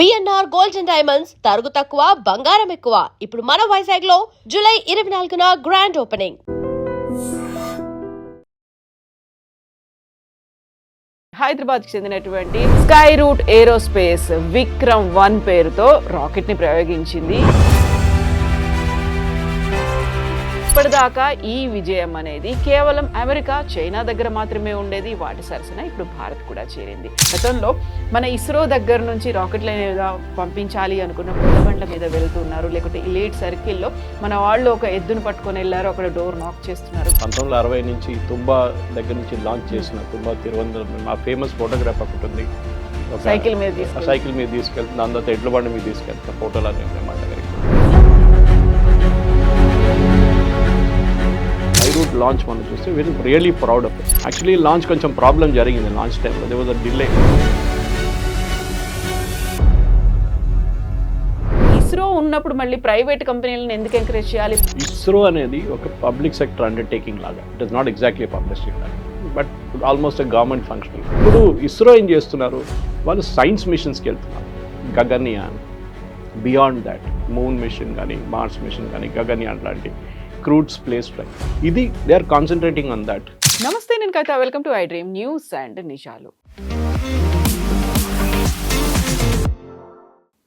BNR gold and diamonds తరుగు తక్కువ బంగారం ఎక్కువ. ఇప్పుడు మన వైజాగ్ లో జూలై 24న గ్రాండ్ ఓపెనింగ్. హైదరాబాద్ కి చెందినటువంటి స్కై రూట్ ఏరోస్పేస్ విక్రమ్-1 పేరుతో రాకెట్ ని ప్రయోగించింది. ఇప్పటిదాకా ఈ విజయం అనేది కేవలం అమెరికా, చైనా దగ్గర మాత్రమే ఉండేది. వాటి సరసన ఇప్పుడు భారత్ కూడా చేరింది. గతంలో మన ఇస్రో దగ్గర నుంచి రాకెట్ల మీద పంపించాలి అనుకున్న బండ్ల మీద వెళ్తున్నారు, లేకపోతే ఇలీట్ సర్కిల్లో మన వాళ్ళు ఒక ఎద్దును పట్టుకొని వెళ్ళారు, అక్కడ డోర్ నాక్ చేస్తున్నారు. 1960 నుంచి తుంబా దగ్గర నుంచి లాంచ్ చేసిన తుంబా తిరువనంతపురం మా ఫేమస్ ఫోటోగ్రాఫ్ ఒకటి ఉంది. సైకిల్ మీద తీసుకెళ్తుంది, దాని తర్వాత ఎడ్ల బండి మీద తీసుకెళ్తున్న ఫోటోలు అనేవి మా దగ్గరికి. రూట్ లాంచ్ మనం చూస్తే very really proud of it. Actually launch కొంచెం ప్రాబ్లం జరిగింది లాంచ్ టైంలో, there was a delay. ISRO ఉన్నప్పుడు మళ్ళీ ప్రైవేట్ కంపెనీలను ఎందుకు ఎంకరేజ్ చేయాలి? ఇస్రో అనేది ఒక పబ్లిక్ సెక్టర్ అండర్టేకింగ్ లాగా, it is not exactly public sector but almost government function. ఇప్పుడు ఇస్రో ఏం చేస్తున్నారు, వాళ్ళు సైన్స్ మిషన్స్కి వెళ్తున్నారు. Gaganyaan, beyond that, moon mission కానీ మార్స్ మిషన్ కానీ గగన్యాన్ లాంటి క్రూడ్ స్పేస్ ఫ్లైట్, ఇది they are concentrating on that. నమస్తే, నేను Kavitha. Welcome to I dream news and నిషాలు.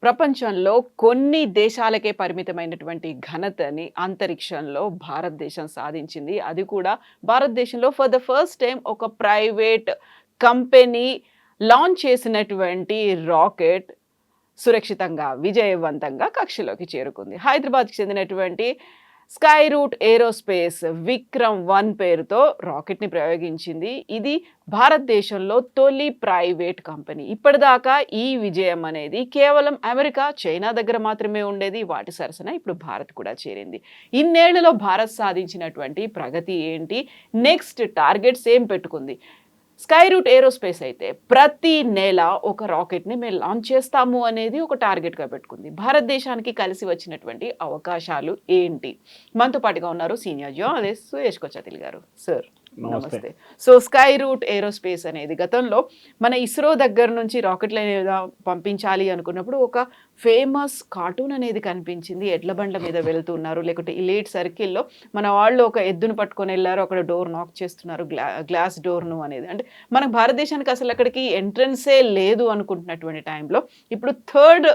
ప్రపంచంలో కొన్ని దేశాలకే పరిమితమైనటువంటి ఘనతని అంతరిక్షంలో భారతదేశం సాధించింది. అది కూడా భారతదేశంలో ఫర్ ద ఫస్ట్ టైం ఒక ప్రైవేట్ కంపెనీ లాంచ్ చేసినటువంటి రాకెట్ సురక్షితంగా, విజయవంతంగా కక్షలోకి చేరుకుంది. హైదరాబాద్కి చెందినటువంటి స్కై రూట్ ఏరోస్పేస్ విక్రమ్-1 పేరుతో రాకెట్ని ప్రయోగించింది. ఇది భారతదేశంలో తొలి ప్రైవేట్ కంపెనీ. ఇప్పటిదాకా ఈ విజయం అనేది కేవలం అమెరికా, చైనా దగ్గర మాత్రమే ఉండేది. వాటి సరసన ఇప్పుడు భారత్ కూడా చేరింది. ఇన్నేళ్లలో భారత్ సాధించినటువంటి ప్రగతి ఏంటి, నెక్స్ట్ టార్గెట్స్ ఏం పెట్టుకుంది? స్కై రూట్ ఏరోస్పేస్ అయితే ప్రతి నెల ఒక రాకెట్ని మేము లాంచ్ చేస్తాము అనేది ఒక టార్గెట్గా పెట్టుకుంది. భారతదేశానికి కలిసి వచ్చినటువంటి అవకాశాలు ఏంటి? మనతో పాటుగా ఉన్నారు సీనియర్ జర్నలిస్ట్ సుయేష్ కొచ్చాతిల్ గారు. సార్ నమస్తే. సో స్కై రూట్ ఏరోస్పేస్ అనేది గతంలో మన ఇస్రో దగ్గర నుంచి రాకెట్ల మీద పంపించాలి అనుకున్నప్పుడు ఒక ఫేమస్ కార్టూన్ అనేది కనిపించింది. ఎడ్ల బండ్ల మీద వెళ్తున్నారు, లేకపోతే ఇలీట్ సర్కిల్లో మన వాళ్ళు ఒక ఎద్దును పట్టుకొని వెళ్ళారు, అక్కడ డోర్ నాక్ చేస్తున్నారు, గ్లాస్ డోర్ను అనేది. అంటే మన భారతదేశానికి అసలు అక్కడికి ఎంట్రన్సే లేదు అనుకుంటున్నటువంటి టైంలో ఇప్పుడు థర్డ్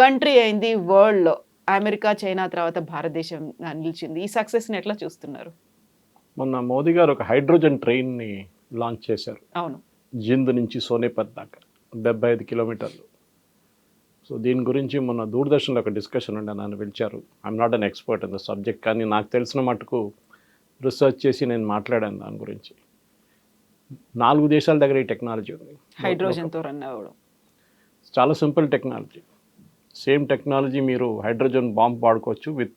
కంట్రీ అయింది వరల్డ్లో. అమెరికా, చైనా తర్వాత భారతదేశం నిలిచింది. ఈ సక్సెస్ని ఎట్లా చూస్తున్నారు? మొన్న మోదీ గారు ఒక హైడ్రోజన్ ట్రైన్ని లాంచ్ చేశారు. అవును, జింద్ నుంచి సోనేపత్ దాకా 75 కిలోమీటర్లు. సో దీని గురించి మొన్న దూరదర్శన్లో ఒక డిస్కషన్ ఉండే, నన్ను పిలిచారు. I'm not an expert in the subject, కానీ నాకు తెలిసిన మటుకు రీసెర్చ్ చేసి నేను మాట్లాడాను దాని గురించి. 4 దేశాల దగ్గర ఈ టెక్నాలజీ ఉంది, హైడ్రోజన్తో రన్ అవ్వడం. చాలా సింపుల్ టెక్నాలజీ. సేమ్ టెక్నాలజీ మీరు హైడ్రోజన్ బాంబ్ వాడుకోవచ్చు with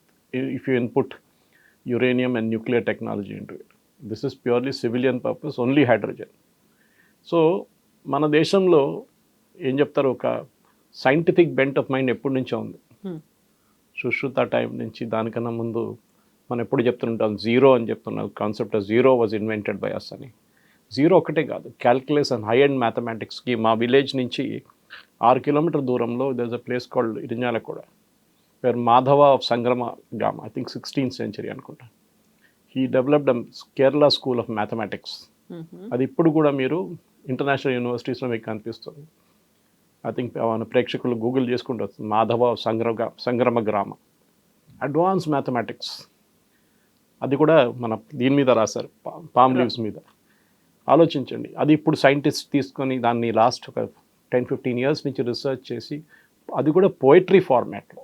if you input uranium and nuclear technology into it. This is purely civilian purpose, only hydrogen. So మన దేశంలో ఏం చెప్తారు, ఒక సైంటిఫిక్ బెంట్ ఆఫ్ మైండ్ ఎప్పటి నుంచో ఉంది. సుశ్రుత టైం నుంచి, దానికన్నా ముందు మనం ఎప్పుడు చెప్తుంటాం జీరో అని చెప్తున్నాం. Concept of zero was invented by us అని. జీరో ఒకటే కాదు, క్యాల్కులస్ అండ్ హై అండ్ మ్యాథమెటిక్స్కి మా విలేజ్ నుంచి 6 కిలోమీటర్ దూరంలో there is a place called Irinjalakuda, where Madhava of Sangrama Gama, I think 16th century అనుకుంటా, he developed a Kerala school of mathematics. అది ఇప్పుడు కూడా మీరు ఇంటర్నేషనల్ యూనివర్సిటీస్లో మీకు కనిపిస్తుంది. ఐ థింక్ మన ప్రేక్షకులు గూగుల్ చేసుకుంటూ వస్తుంది, మాధవ సంగ్రమ గ్రామ, అడ్వాన్స్ మ్యాథమెటిక్స్. అది కూడా మన దీని మీద రాశారు, పామ్ లీవ్స్ మీద. ఆలోచించండి, అది ఇప్పుడు సైంటిస్ట్ తీసుకొని దాన్ని లాస్ట్ ఒక 10-15 ఇయర్స్ నుంచి రీసెర్చ్ చేసి, అది కూడా పోయిటరీ ఫార్మాట్లో,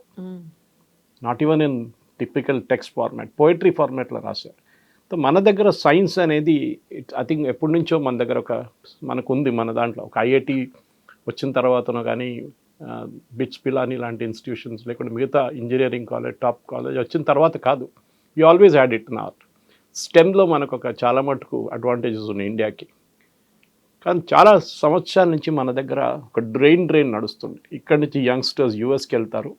not even in typical text format, poetry ఫార్మాట్లో రాశారు. సో మన దగ్గర సైన్స్ అనేది ఐ థింక్ ఎప్పటి నుంచో మన దగ్గర మనకు ఉంది. మన దాంట్లో ఒక ఐఐటి వచ్చిన తర్వాతనో కానీ, బిట్స్ పిలానీ లాంటి ఇన్స్టిట్యూషన్స్, లేకుంటే మిగతా ఇంజనీరింగ్ కాలేజ్, టాప్ కాలేజ్ వచ్చిన తర్వాత కాదు, యూ ఆల్వేస్ హ్యాడ్ ఇట్. నా స్టెమ్లో మనకు ఒక చాలా మటుకు అడ్వాంటేజెస్ ఉన్నాయి ఇండియాకి. కానీ చాలా సంవత్సరాల నుంచి మన దగ్గర ఒక డ్రెయిన్ నడుస్తుంది. ఇక్కడి నుంచి యంగ్స్టర్స్ యూఎస్కి వెళ్తారు,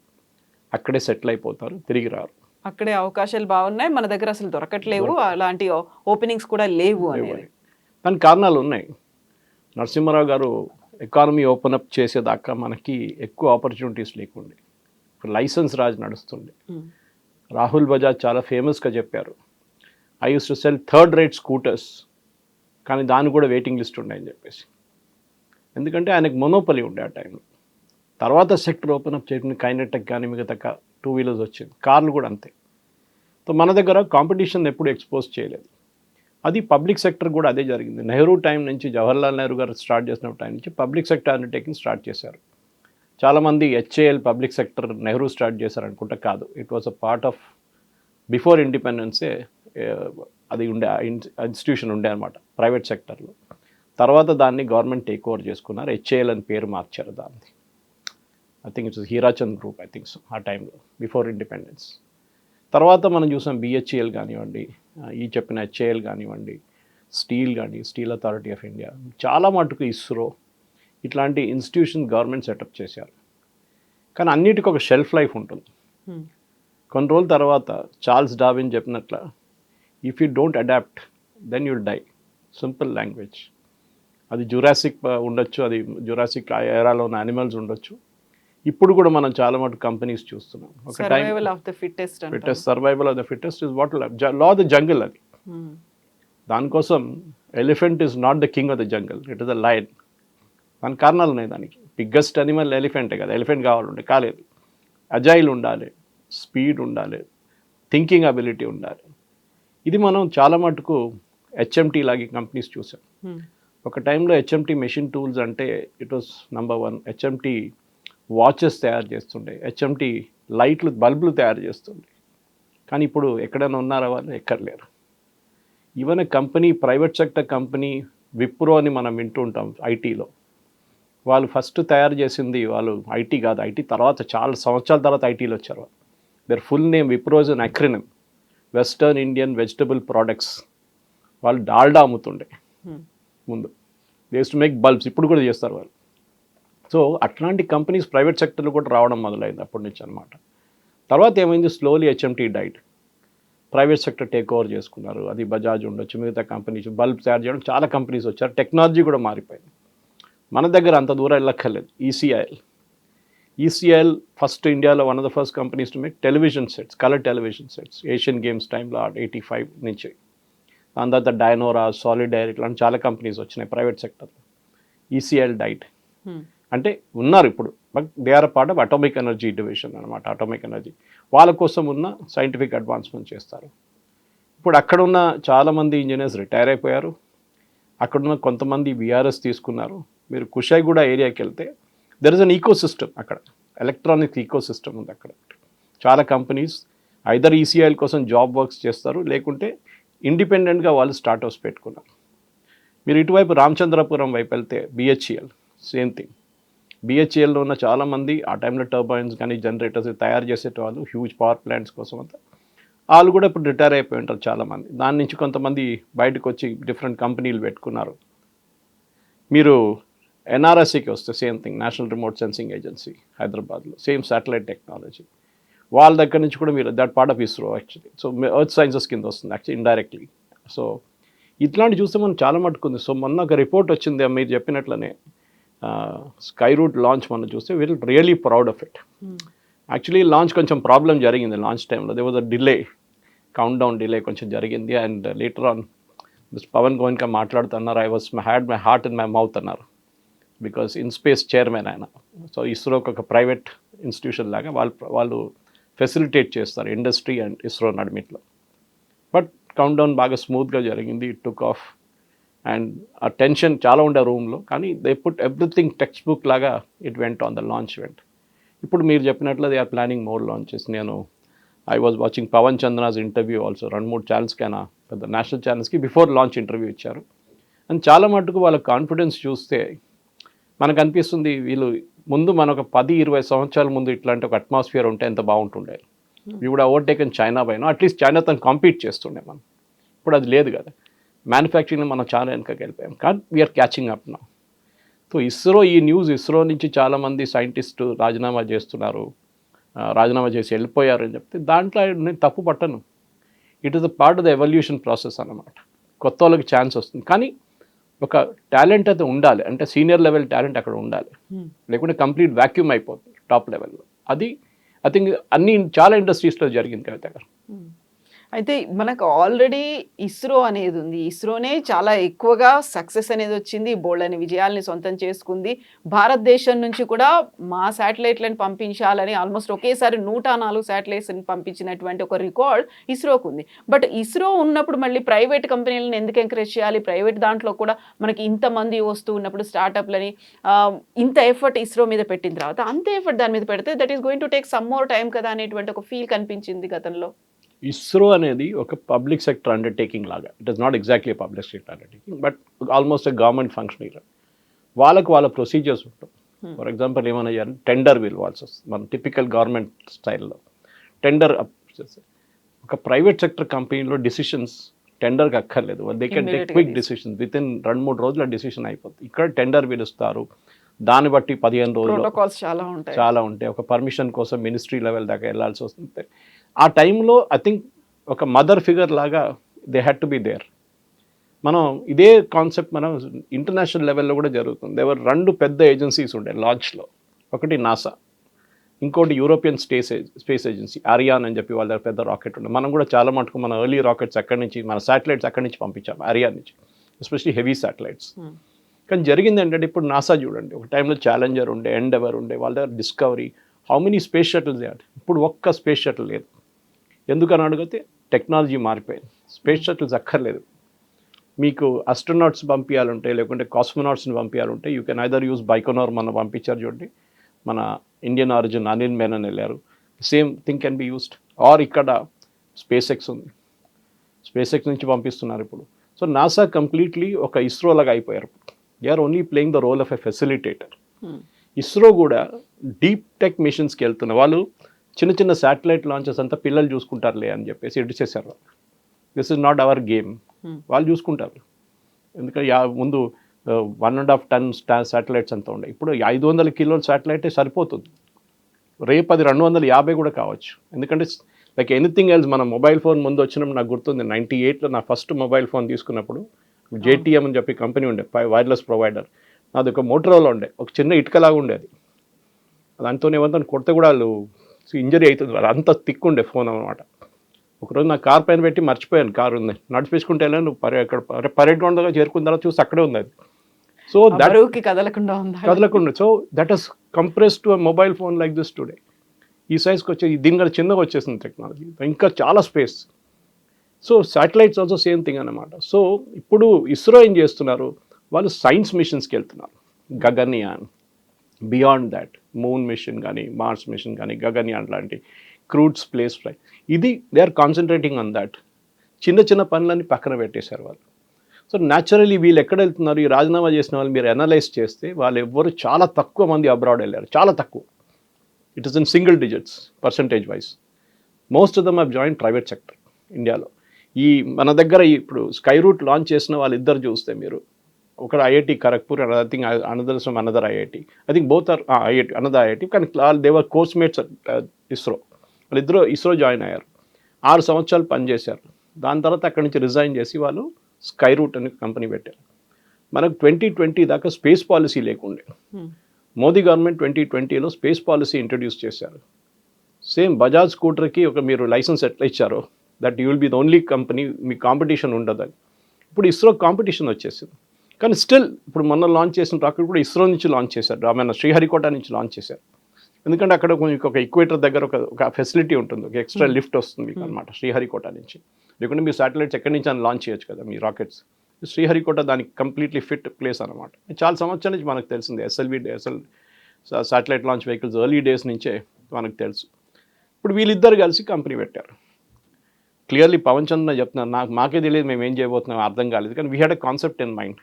అక్కడే సెటిల్ అయిపోతారు, తిరిగి రారు. అక్కడే అవకాశాలు బాగున్నాయి, మన దగ్గర అసలు దొరకట్లేవు, అలాంటి ఓపెనింగ్స్ కూడా లేవు అనేది. దానికి కారణాలు ఉన్నాయి. నరసింహారావు గారు ఎకానమీ ఓపెన్ అప్ చేసేదాకా మనకి ఎక్కువ ఆపర్చునిటీస్ లేకుండే. ఇప్పుడు లైసెన్స్ రాజ్ నడుస్తుండే. రాహుల్ బజాజ్ చాలా ఫేమస్గా చెప్పారు, I use to cell third rate scooters, కానీ దానికి కూడా వెయిటింగ్ లిస్ట్ ఉండే అని చెప్పేసి. ఎందుకంటే ఆయనకు మొనోపలి ఉండే ఆ టైంలో. తర్వాత సెక్టర్ ఓపెన్ అప్ చేయడం, కైనెటెక్ కానీ మిగతా 2 వీలర్స్ వచ్చింది, కార్లు కూడా అంతే. సో మన దగ్గర కాంపిటీషన్ ఎప్పుడు ఎక్స్పోజ్ చేయలేదు. అది పబ్లిక్ సెక్టర్ కూడా అదే జరిగింది. నెహ్రూ టైం నుంచి, జవహర్లాల్ నెహ్రూ గారు స్టార్ట్ చేసిన టైం నుంచి పబ్లిక్ సెక్టర్ అండర్టేకింగ్ స్టార్ట్ చేశారు. చాలామంది HAL public sector Nehru start చేశారు అనుకుంటే కాదు, it was a part of before ఇండిపెండెన్సే అది ఉండే ఇన్స్టిట్యూషన్ ఉండే అనమాట ప్రైవేట్ సెక్టర్లో. తర్వాత దాన్ని గవర్నమెంట్ టేక్ ఓవర్ చేసుకున్నారు, హెచ్ఏఎల్ అని పేరు మార్చారు దాన్ని. I think it's Hirachand group, I think so ఆ టైంలో బిఫోర్ ఇండిపెండెన్స్. తర్వాత మనం చూసాం బిహెచ్ఈఎల్ కానివ్వండి, ఈ చెప్పిన హెచ్ఏఎల్ కానివ్వండి, స్టీల్ కానీ స్టీల్ అథారిటీ ఆఫ్ ఇండియా, చాలా మటుకు ఇస్రో, ఇట్లాంటి ఇన్స్టిట్యూషన్ గవర్నమెంట్ సెటప్ చేశారు. కానీ అన్నిటికీ ఒక షెల్ఫ్ లైఫ్ ఉంటుంది. కొన్ని రోజుల తర్వాత చార్ల్స్ డార్విన్ చెప్పినట్ల, if you don't adapt then you'll die, simple language. అది జురాసిక్ ఉండొచ్చు, అది జురాసిక్ ఎరాలో ఉన్న యానిమల్స్ ఉండొచ్చు. ఇప్పుడు కూడా మనం చాలా మటుకు కంపెనీస్ చూస్తున్నాం. ఒక time survival of the fittest survival of the fittest is what law of the jungle. అది దానికోసం elephant is not the king of the jungle, it is the lion. దాని కారణాలు ఉన్నాయి. దానికి బిగ్గెస్ట్ అనిమల్ ఎలిఫెంటే కదా, ఎలిఫెంట్ కావాలంటే కాలేదు. అజైల్ ఉండాలి, స్పీడ్ ఉండాలి, థింకింగ్ అబిలిటీ ఉండాలి. ఇది మనం చాలా మటుకు హెచ్ఎంటీ లాగే కంపెనీస్ చూసాం. ఒక టైంలో హెచ్ఎంటీ మెషిన్ టూల్స్ అంటే it was number 1. HMT watches తయారు చేస్తుండే, హెచ్ఎంటీ లైట్లు బల్బులు తయారు చేస్తుండే. కానీ ఇప్పుడు ఎక్కడైనా ఉన్నారా వాళ్ళు? ఎక్కర్లేరు. Even company, private sector company Wipro అని మనం వింటూ ఉంటాం ఐటీలో. వాళ్ళు ఫస్ట్ తయారు చేసింది వాళ్ళు ఐటీ కాదు, ఐటీ తర్వాత చాలా సంవత్సరాల తర్వాత ఐటీలో వచ్చారు వాళ్ళు. Their full name Wipro is an acronym, western Indian vegetable products. వాళ్ళు డాల్డా అమ్ముతుండే ముందు, they use to make bulbs, ఇప్పుడు కూడా చేస్తారు వాళ్ళు. సో అట్లాంటి కంపెనీస్ ప్రైవేట్ సెక్టర్లో కూడా రావడం మొదలైంది అప్పటి నుంచి అనమాట. తర్వాత ఏమైంది, slowly HMT diet, private sector take over చేసుకున్నారు. అది బజాజ్ ఉండొచ్చు, మిగతా కంపెనీస్ బల్బ్ తయారు చేయడం చాలా కంపెనీస్ వచ్చారు. టెక్నాలజీ కూడా మారిపోయింది. మన దగ్గర అంత దూరం వెళ్ళక్కర్లేదు. ఈసీఐఎల్ ఫస్ట్ ఇండియాలో one of the first companies to make television sets, colour television sets, Asian games టైంలో 85 నుంచి. దాని తర్వాత డైనోరా, సాలిడైర్, ఇట్లాంటి చాలా కంపెనీస్ వచ్చినాయి ప్రైవేట్ సెక్టర్లో. ఈసీఐఎల్ డైట్ అంటే ఉన్నారు ఇప్పుడు, but they are part of atomic energy division అనమాట. అటామిక్ ఎనర్జీ వాళ్ళ కోసం ఉన్న సైంటిఫిక్ అడ్వాన్స్మెంట్ చేస్తారు. ఇప్పుడు అక్కడున్న చాలామంది ఇంజనీర్స్ రిటైర్ అయిపోయారు. అక్కడున్న కొంతమంది విఆర్ఎస్ తీసుకున్నారు. మీరు కుషాయిగూడ ఏరియాకి వెళ్తే there is an ecosystem, అక్కడ ఎలక్ట్రానిక్స్ ఈకో సిస్టమ్ ఉంది. అక్కడ చాలా కంపెనీస్ ఐదర్ ఈసీఐఎల్ కోసం జాబ్ వర్క్స్ చేస్తారు, లేకుంటే ఇండిపెండెంట్గా వాళ్ళు స్టార్ట్అప్స్ పెట్టుకున్నారు. మీరు ఇటువైపు రామచంద్రపురం వైపు వెళ్తే బిహెచ్ఈఎల్, సేమ్ థింగ్. బిహెచ్ఈఎల్లో ఉన్న చాలామంది ఆ టైంలో టర్బైన్స్ కానీ జనరేటర్స్ తయారు చేసేటవాళ్ళు, హ్యూజ్ పవర్ ప్లాంట్స్ కోసం అంతా. వాళ్ళు కూడా ఇప్పుడు రిటైర్ అయిపోయి ఉంటారు చాలామంది. దాని నుంచి కొంతమంది బయటకు వచ్చి డిఫరెంట్ కంపెనీలు పెట్టుకున్నారు. మీరు ఎన్ఆర్ఎస్సికి వస్తే same thing, national remote sensing agency హైదరాబాద్లో, సేమ్ శాటిలైట్ టెక్నాలజీ. వాళ్ళ దగ్గర నుంచి కూడా మీరు that part of ISRO actually. So earth sciences కింద వస్తుంది యాక్చువల్లీ ఇండైరెక్ట్లీ. సో ఇట్లాంటి చూస్తే మనం చాలా మట్టుకుంది. సో మొన్న ఒక రిపోర్ట్ వచ్చింది మీరు చెప్పినట్లనే, స్కై రూట్ లాంచ్ మనం చూస్తే we are really proud of it. Actually launch కొంచెం ప్రాబ్లం జరిగింది లాంచ్ టైంలో, they was a delay, countdown delay కొంచెం జరిగింది. And later on Pawan Goenka మాట్లాడుతున్నారు, had my heart in my mouth అన్నారు. బికాస్ ఇన్ స్పేస్ చైర్మన్ ఆయన. సో ఇస్రోకి ఒక ప్రైవేట్ ఇన్స్టిట్యూషన్ లాగా వాళ్ళు ఫెసిలిటేట్ చేస్తారు ఇండస్ట్రీ అండ్ ఇస్రో నడిమిట్లో. బట్ కౌంట్ డౌన్ బాగా స్మూత్గా జరిగింది, ఇట్ టుక్ ఆఫ్. అండ్ ఆ టెన్షన్ చాలా ఉండే రూమ్లో, కానీ they put everything textbook లాగా it went on the launch event. ఇప్పుడు మీరు చెప్పినట్లు they are planning more launches. I was watching Pawan చంద్రనాస్ ఇంటర్వ్యూ ఆల్సో, 2-3 ఛానల్స్కి అయినా పెద్ద నేషనల్ ఛానల్స్కి బిఫోర్ లాంచ్ ఇంటర్వ్యూ ఇచ్చారు. అండ్ చాలా మటుకు వాళ్ళ కాన్ఫిడెన్స్ చూస్తే మనకు అనిపిస్తుంది, వీళ్ళు ముందు మనకు 10-20 సంవత్సరాల ముందు ఇట్లాంటి ఒక అట్మాస్ఫియర్ ఉంటే ఎంత బాగుంటుండే. వీ వుడ్ ఓవర్టేకన్ చైనా పైన, అట్లీస్ట్ చైనాతో కాంపీట్ చేస్తుండే మనం. ఇప్పుడు అది లేదు కదా, మ్యానుఫ్యాక్చరింగ్లో మనం చాలా వెనకకి వెళ్ళిపోయాం. కానీ we are catching up now. So ISRO, ఈ న్యూస్ ఇస్రో నుంచి చాలామంది సైంటిస్టు రాజీనామా చేస్తున్నారు, రాజీనామా చేసి వెళ్ళిపోయారు అని చెప్తే దాంట్లో నేను తప్పు పట్టను. It is a part of the evolution process అన్నమాట. కొత్త వాళ్ళకి ఛాన్స్ వస్తుంది. కానీ ఒక టాలెంట్ అయితే ఉండాలి, అంటే సీనియర్ లెవెల్ టాలెంట్ అక్కడ ఉండాలి, లేకుంటే కంప్లీట్ వాక్యూమ్ అయిపోతుంది టాప్ లెవెల్లో. అది ఐ థింక్ చాలా ఇండస్ట్రీస్లో జరిగింది కవిత గారు. అయితే మనకు ఆల్రెడీ ఇస్రో అనేది ఉంది. ఇస్రోనే చాలా ఎక్కువగా సక్సెస్ అనేది వచ్చింది. బోల్డన్ని విజయాల్ని సొంతం చేసుకుంది. భారతదేశం నుంచి కూడా మా శాటిలైట్లను పంపించాలని ఆల్మోస్ట్ ఒకేసారి 104 శాటిలైట్స్ని పంపించినటువంటి ఒక రికార్డ్ ఇస్రోకు ఉంది. బట్ ఇస్రో ఉన్నప్పుడు మళ్ళీ ప్రైవేట్ కంపెనీలను ఎందుకు ఎంకరేజ్ చేయాలి? ప్రైవేట్ దాంట్లో కూడా మనకి ఇంతమంది వస్తూ ఉన్నప్పుడు స్టార్టప్లని ఇంత ఎఫర్ట్ ఇస్రో మీద పెట్టిన తర్వాత అంత ఎఫర్ట్ దాని మీద పెడితే that is going to take some more time కదా అనేటువంటి ఒక ఫీల్ కనిపించింది గతంలో. ఇస్రో అనేది ఒక పబ్లిక్ సెక్టర్ అండర్టేకింగ్ లాగా, it is not exactly public sector undertaking, but almost government function. వాళ్ళ ప్రొసీజర్స్ ఉంటాయి. ఫర్ ఎగ్జాంపుల్ ఏమైనా చేయాలి, టెండర్ పిలవాల్సి వస్తుంది. మన టిపికల్ గవర్నమెంట్ స్టైల్లో టెండర్ ఒక ప్రైవేట్ సెక్టర్ కంపెనీలో డిసిషన్స్ టెండర్కి అక్కర్లేదు. They can take quick decisions, with in 2-3 రోజుల డిసిషన్ అయిపోతుంది. ఇక్కడ టెండర్ పిలుస్తారు, దాన్ని బట్టి 15 రోజులు చాలా ఉంటాయి. ఒక పర్మిషన్ కోసం మినిస్ట్రీ లెవెల్ దాకా వెళ్ళాల్సి వస్తుంది. ఆ టైంలో ఐ థింక్ ఒక మదర్ ఫిగర్ లాగా they had to be there. మనం ఇదే కాన్సెప్ట్ మనం ఇంటర్నేషనల్ లెవెల్లో కూడా జరుగుతుంది. ఎవరు 2 పెద్ద ఏజెన్సీస్ ఉండే లాంచ్లో, ఒకటి నాసా, ఇంకోటి యూరోపియన్ స్పేస్ ఏజెన్సీ ఆరియాన్ అని చెప్పి వాళ్ళ పెద్ద రాకెట్ ఉండే. మనం కూడా చాలా మటుకు మన ఎర్లీ రాకెట్స్ అక్కడి నుంచి, మన శాటిలైట్స్ అక్కడి నుంచి పంపించాము, ఆరియాన్ నుంచి, ఎస్పెషలీ హెవీ శాటిలైట్స్. కానీ జరిగింది ఏంటంటే ఇప్పుడు నాసా చూడండి, ఒక టైంలో ఛాలెంజర్ ఉండే, ఎండెవర్ ఉండే, వాళ్ళ దగ్గర discovery, how many space shuttles they. ఇప్పుడు ఒక్క స్పేస్ షటిల్ లేదు. ఎందుకని అడిగితే టెక్నాలజీ మారిపోయింది. స్పేస్ షటిల్స్ అక్కర్లేదు. మీకు అస్ట్రోనాట్స్ పంపించాలంటే, లేకుంటే కాస్మోనాట్స్ని పంపించాలంటే you can either use Baikonur, మన పంపించారు చూడండి, మన ఇండియన్ ఆరిజిన్ అనిల్ మేనన్ వెళ్ళారు, same thing can be used. Or ఇక్కడ స్పేస్ ఎక్స్ ఉంది, స్పేస్ ఎక్స్ నుంచి పంపిస్తున్నారు ఇప్పుడు. సో నాసా కంప్లీట్లీ ఒక ఇస్రో లాగా అయిపోయారు. They are only playing the role of a facilitator. ISRO కూడా డీప్ టెక్ మిషన్స్కి వెళ్తున్న వాళ్ళు చిన్న చిన్న శాటిలైట్ లాంచెస్ అంతా పిల్లలు చూసుకుంటారులే అని చెప్పేసి ఇడిచేశారు. This is not our game, వాళ్ళు చూసుకుంటారు. ఎందుకంటే ముందు 1.5 టన్స్ శాటిలైట్స్ అంతా ఉండే, ఇప్పుడు 500 కిలోల శాటిలైటే సరిపోతుంది. రేపు అది 250 కూడా కావచ్చు. ఎందుకంటే లైక్ ఎనీథింగ్ ఎల్స్, మన మొబైల్ ఫోన్ ముందు వచ్చినప్పుడు నాకు గుర్తుంది 98లో నా ఫస్ట్ మొబైల్ ఫోన్ తీసుకున్నప్పుడు JTM అని చెప్పి కంపెనీ ఉండే, వైర్లెస్ ప్రొవైడర్. నాది ఒక మోటరోలా ఉండే, ఒక చిన్న ఇటుకలాగా ఉండేది. దాంతో ఏమంతా కొడితే కూడా వాళ్ళు ఇంజరీ అవుతుంది, వాళ్ళు అంత థిక్ ఉండే ఫోన్ అనమాట. ఒకరోజు నా కార్ పైన పెట్టి మర్చిపోయాను, కార్ ఉంది, నడిపించుకుంటే వెళ్ళాను, ఇక్కడ పరేడ్ గ్రౌండ్ దగ్గర చేరుకున్న తర్వాత చూసి అక్కడే ఉంది అది. సో దట్ కదలకుండా, so that is compress to mobile phone like this today. ఈ సైజ్కి వచ్చే, దీనికంటే చిన్నగా వచ్చేసింది టెక్నాలజీ, ఇంకా చాలా space. So satellites also same thing అనమాట. సో ఇప్పుడు ఇస్రో ఏం చేస్తున్నారు, వాళ్ళు సైన్స్ మిషన్స్కి వెళ్తున్నారు. Gaganyaan, beyond that, moon mission కానీ, మార్స్ మిషన్ కానీ, గగన్యాన్ లాంటి క్రూడ్ స్పేస్ ఫ్లైట్, ఇది they are concentrating on that. చిన్న చిన్న పనులన్నీ పక్కన పెట్టేశారు వాళ్ళు. సో న్యాచురలీ వీళ్ళు ఎక్కడ వెళ్తున్నారు, ఈ రాజీనామా చేసిన వాళ్ళు మీరు అనలైజ్ చేస్తే వాళ్ళు ఎవ్వరు చాలా తక్కువ మంది అబ్రాడ్ వెళ్ళారు, చాలా తక్కువ. It is in single digits percentage wise. Most of them have join private sector ఇండియాలో. ఈ మన దగ్గర ఇప్పుడు స్కై రూట్ లాంచ్ చేసిన వాళ్ళిద్దరు చూస్తే మీరు, ఒకరు IIT Kharagpur, and I think another some another IIT, I think both are IIT, another IIT, కానీ దేవర్ కోర్స్ మేట్స్ ఇస్రో. వాళ్ళిద్దరూ ఇస్రో జాయిన్ అయ్యారు, 6 సంవత్సరాలు పనిచేశారు. దాని తర్వాత అక్కడి నుంచి రిజైన్ చేసి వాళ్ళు స్కై రూట్ అనే కంపెనీ పెట్టారు. మనకు 2020 దాకా స్పేస్ పాలసీ లేకుండే. మోదీ గవర్నమెంట్ 2020లో స్పేస్ పాలసీ ఇంట్రడ్యూస్ చేశారు. సేమ్ బజాజ్ స్కూటర్కి ఒక మీరు లైసెన్స్ ఎట్లా ఇచ్చారో, that you will be the only company, మీ కాంపిటీషన్ ఉండదని. ఇప్పుడు ఇస్రో కాంపిటీషన్ వచ్చేసింది. కానీ స్టిల్ ఇప్పుడు మొన్న లాంచ్ చేసిన రాకెట్ కూడా ఇస్రో నుంచి లాంచ్ చేశారు, మన శ్రీహరికోట నుంచి లాంచ్ చేశారు. ఎందుకంటే అక్కడ మీకు ఒక ఈక్వేటర్ దగ్గర ఒక ఫెసిలిటీ ఉంటుంది, ఒక ఎక్స్ట్రా లిఫ్ట్ వస్తుంది మీకు అనమాట శ్రీహరికోట నుంచి. లేకుంటే మీ శాటిలైట్స్ ఎక్కడి నుంచి అని లాంచ్ చేయొచ్చు కదా మీ రాకెట్స్. శ్రీహరికోట దానికి కంప్లీట్లీ ఫిట్ ప్లేస్ అనమాట. చాలా సంవత్సరాల నుంచి మనకు తెలిసింది, S L satellite launch vehicles early days నుంచే మనకు తెలుసు. ఇప్పుడు వీళ్ళిద్దరు కలిసి కంపెనీ పెట్టారు. క్లియర్లీ పవన్ చంద్ర చెప్తున్నారు, మాకే తెలియదు మేము ఏం చేయబోతున్నాం అర్థం కాలేదు, కానీ we had a concept in mind.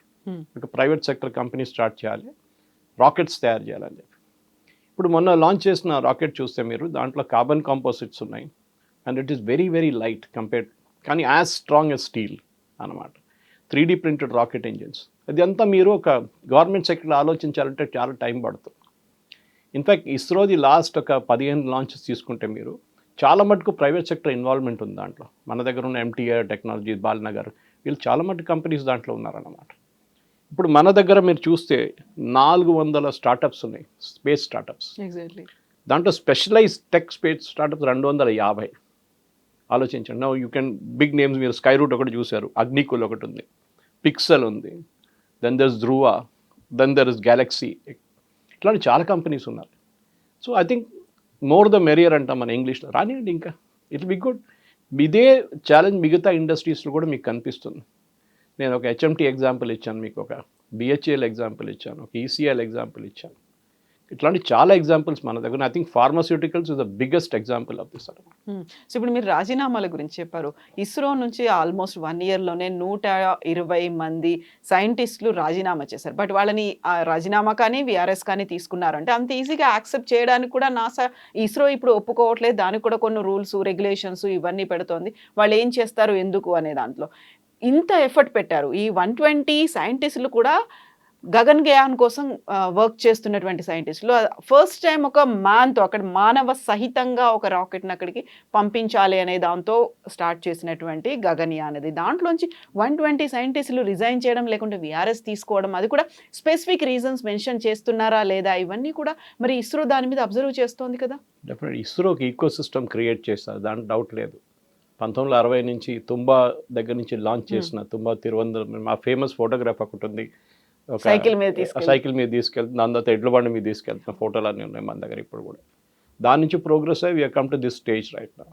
ఒక ప్రైవేట్ సెక్టర్ కంపెనీ స్టార్ట్ చేయాలి, రాకెట్స్ తయారు చేయాలని చెప్పి. ఇప్పుడు మొన్న లాంచ్ చేసిన రాకెట్ చూస్తే మీరు, దాంట్లో కార్బన్ కాంపోజిట్స్ ఉన్నాయి, and it is very very light compared, కానీ యాజ్ స్ట్రాంగ్ ఎస్ స్టీల్ అనమాట. 3D printed rocket engines. అది అంతా మీరు ఒక గవర్నమెంట్ సెక్టర్లో ఆలోచించాలంటే చాలా టైం పడుతుంది. ఇన్ఫ్యాక్ట్ ఇస్రోది లాస్ట్ ఒక 15 లాంచెస్ తీసుకుంటే మీరు, చాలా మటుకు ప్రైవేట్ సెక్టర్ ఇన్వాల్వ్మెంట్ ఉంది దాంట్లో. మన దగ్గర ఉన్న MTI టెక్నాలజీ, బాలనగర్, వీళ్ళు చాలా మటుకు కంపెనీస్ దాంట్లో ఉన్నారన్నమాట. ఇప్పుడు మన దగ్గర మీరు చూస్తే 400 స్టార్టప్స్ ఉన్నాయి, స్పేస్ స్టార్టప్స్. ఎగ్జాక్ట్లీ. దాంట్లో స్పెషలైజ్ టెక్ స్పేస్ స్టార్టప్స్ 250. ఆలోచించండి. No you can big names, మీరు స్కై రూట్ ఒకటి చూశారు, అగ్నికుల్ ఒకటి ఉంది, పిక్సెల్ ఉంది, then there is Dhruva, then there is GalaxEye, ఇట్లాంటి చాలా కంపెనీస్ ఉన్నారు. So I think more the merrier అంటాం మన ఇంగ్లీష్లో. రానివ్వండి, ఇంకా ఇట్ బి గుడ్. ఇదే ఛాలెంజ్ మిగతా ఇండస్ట్రీస్లో కూడా మీకు కనిపిస్తుంది. నేను ఒక హెచ్ఎంటీ ఎగ్జాంపుల్ ఇచ్చాను, మీకు ఒక బిహెచ్ఏఎల్ ఎగ్జాంపుల్ ఇచ్చాను, ఒక ఈసీఎల్ ఎగ్జాంపుల్ ఇచ్చాను. ఇట్లాంటి చాలా ఎగ్జాంపుల్స్ మన దగ్గర. I think pharmaceuticals is the biggest example of this. So ఇప్పుడు మీరు రాజీనామాల గురించి చెప్పారు. ఇస్రో నుంచి ఆల్మోస్ట్ 1 ఇయర్లోనే 120 మంది సైంటిస్టులు రాజీనామా చేశారు. బట్ వాళ్ళని రాజీనామా కానీ విఆర్ఎస్ కానీ తీసుకున్నారంటే అంత ఈజీగా యాక్సెప్ట్ చేయడానికి కూడా నాసా, ఇస్రో ఇప్పుడు ఒప్పుకోవట్లేదు. దానికి కూడా కొన్ని రూల్స్, రెగ్యులేషన్స్ ఇవన్నీ పెడుతోంది. వాళ్ళు ఏం చేస్తారు, ఎందుకు అనే దాంట్లో ఇంత ఎఫర్ట్ పెట్టారు. ఈ 120 సైంటిస్టులు కూడా గగన్యాన్ కోసం వర్క్ చేస్తున్నటువంటి సైంటిస్టులు. ఫస్ట్ టైం ఒక మ్యాన్తో, అక్కడ మానవ సహితంగా ఒక రాకెట్ని అక్కడికి పంపించాలి అనే దాంతో స్టార్ట్ చేసినటువంటి గగన్యాన్ అది. దాంట్లోంచి 120 సైంటిస్టులు రిజైన్ చేయడం, లేకుంటే విఆర్ఎస్ తీసుకోవడం, అది కూడా స్పెసిఫిక్ రీజన్స్ మెన్షన్ చేస్తున్నారా లేదా, ఇవన్నీ కూడా మరి ఇస్రో దాని మీద అబ్జర్వ్ చేస్తోంది కదా. డెఫినెట్ ఇస్రోకి ఈకో సిస్టమ్ క్రియేట్ చేస్తారు, దాంట్లో డౌట్ లేదు. 1960 నుంచి తుంబా దగ్గర నుంచి లాంచ్ చేసిన తుంబా తిరువనంతపురం, మా ఫేమస్ ఫోటోగ్రాఫ్ ఒకటి ఉంది, సైకిల్ మీద తీసుకెళ్తుంది, దాని తర్వాత ఎడ్ల బండి మీద తీసుకెళ్తున్న ఫోటోలు అన్నీ ఉన్నాయి మన దగ్గర ఇప్పుడు కూడా. దాని నుంచి ప్రోగ్రెస్ అయ్యి we are come to this stage right now.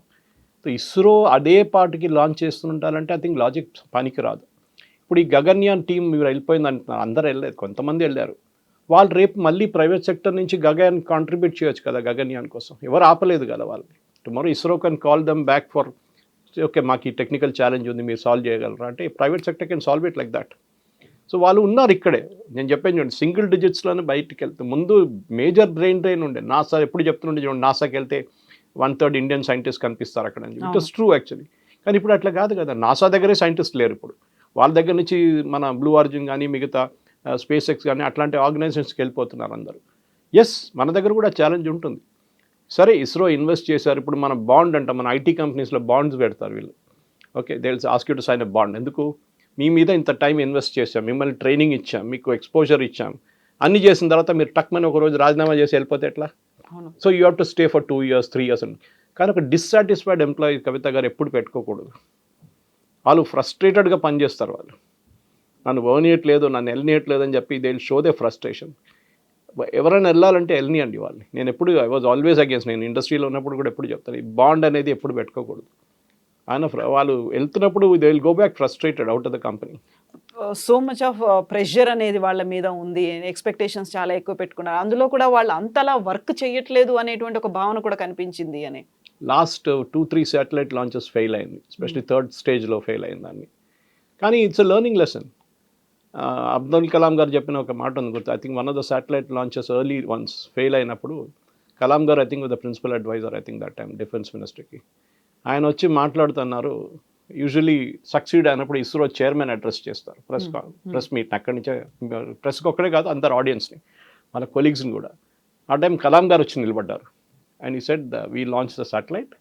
So ISRO అదే పార్టీకి లాంచ్ చేస్తుంటారంటే ఐ థింక్ లాజిక్ పనికి రాదు. ఇప్పుడు ఈ గగన్యాన్ టీం మీరు వెళ్ళిపోయింది అంటున్నారు, అందరూ వెళ్ళలేదు, కొంతమంది వెళ్ళారు. వాళ్ళు రేపు మళ్ళీ ప్రైవేట్ సెక్టర్ నుంచి గగన్ కాంట్రిబ్యూట్ చేయొచ్చు కదా గగన్యాన్ కోసం, ఎవరు ఆపలేదు కదా వాళ్ళని. Tomorrow ISRO can call them back for, okay మాకు ఈ టెక్నికల్ ఛాలెంజ్ ఉంది, మీరు సాల్వ్ చేయగలరా అంటే private sector can solve it like that. So వాళ్ళు ఉన్నారు ఇక్కడే. నేను చెప్పాను చూడండి, సింగిల్ డిజిట్స్లోనే బయటికి వెళ్తే ముందు మేజర్ బ్రెయిన్ డ్రైన్ ఉండే. నాసా ఎప్పుడు చెప్తుండే చూడండి, నాసాకి వెళ్తే 1/3 ఇండియన్ సైంటిస్ట్ కనిపిస్తారు అక్కడ అని. It is true actually. కానీ ఇప్పుడు అట్లా కాదు కదా, నాసా దగ్గరే సైంటిస్ట్ లేరు ఇప్పుడు. వాళ్ళ దగ్గర నుంచి మన బ్లూ ఆరిజిన్ కానీ మిగతా స్పేస్ ఎక్స్ కానీ అట్లాంటి ఆర్గనైజేషన్స్కి వెళ్ళిపోతున్నారు అందరూ. ఎస్, మన దగ్గర కూడా ఛాలెంజ్ ఉంటుంది. సరే ఇస్రో ఇన్వెస్ట్ చేశారు, ఇప్పుడు మన బాండ్ అంట, మన ఐటీ కంపెనీస్లో బాండ్స్ పెడతారు వీళ్ళు. Okay, they will ask you to sign a bond. ఎందుకు? మీ మీద ఇంత టైం ఇన్వెస్ట్ చేశాం, మిమ్మల్ని ట్రైనింగ్ ఇచ్చాం, మీకు ఎక్స్పోజర్ ఇచ్చాం, అన్నీ చేసిన తర్వాత మీరు టక్మని ఒక రోజు రాజీనామా చేసి వెళ్ళిపోతే ఎట్లా? So you have to stay for 2 years 3 years అని. కానీ ఒక డిస్సాటిస్ఫైడ్ ఎంప్లాయీ కవిత గారు ఎప్పుడు పెట్టుకోకూడదు. వాళ్ళు ఫ్రస్ట్రేటెడ్గా పనిచేస్తారు. వాళ్ళు నన్ను పోనీయట్లేదు, నన్ను వెళ్ళనీయట్లేదు అని చెప్పి they will show they frustration. ఎవరైనా వెళ్ళాలంటే వెళ్ళనియండి వాళ్ళని. నేను ఎప్పుడు ఐ వాజ్ ఆల్వేస్ అగేన్స్ట్. నేను ఇండస్ట్రీలో ఉన్నప్పుడు కూడా ఎప్పుడు చెప్తాను, ఈ బాండ్ అనేది ఎప్పుడు పెట్టుకోకూడదు. ఆయన వాళ్ళు వెళ్తున్నప్పుడు they will go back frustrated out of the company. So much of pressure అనేది వాళ్ళ మీద ఉంది, ఎక్స్పెక్టేషన్స్ చాలా ఎక్కువ పెట్టుకున్నారు. అందులో కూడా వాళ్ళు అంతలా వర్క్ చేయట్లేదు అనేటువంటి ఒక భావన కూడా కనిపించింది అని. లాస్ట్ 2-3 శాటిలైట్ లాంచెస్ ఫెయిల్ అయింది, ఎస్పెషలీ 3rd స్టేజ్లో ఫెయిల్ అయింది దాన్ని. కానీ it's a learning lesson. Abdul Kalam garu చెప్పిన ఒక మాట ఉంది గుర్తు. I think one of the satellite launches early ones fail అయినప్పుడు Kalam garu I think with the principal adviser I think that time defence మినిస్టర్కి ఆయన వచ్చి మాట్లాడుతున్నారు. యూజువలీ సక్సీడ్ అయినప్పుడు ఇస్రో చైర్మన్ అడ్రస్ చేస్తారు ప్రెస్ మీట్. అక్కడి నుంచే ప్రెస్కి ఒక్కడే కాదు అందరు ఆడియన్స్ని, వాళ్ళ కొలీగ్స్ని కూడా. ఆ టైం కలాం గారు వచ్చి నిలబడ్డారు. అండ్ ఈ said we launch the satellite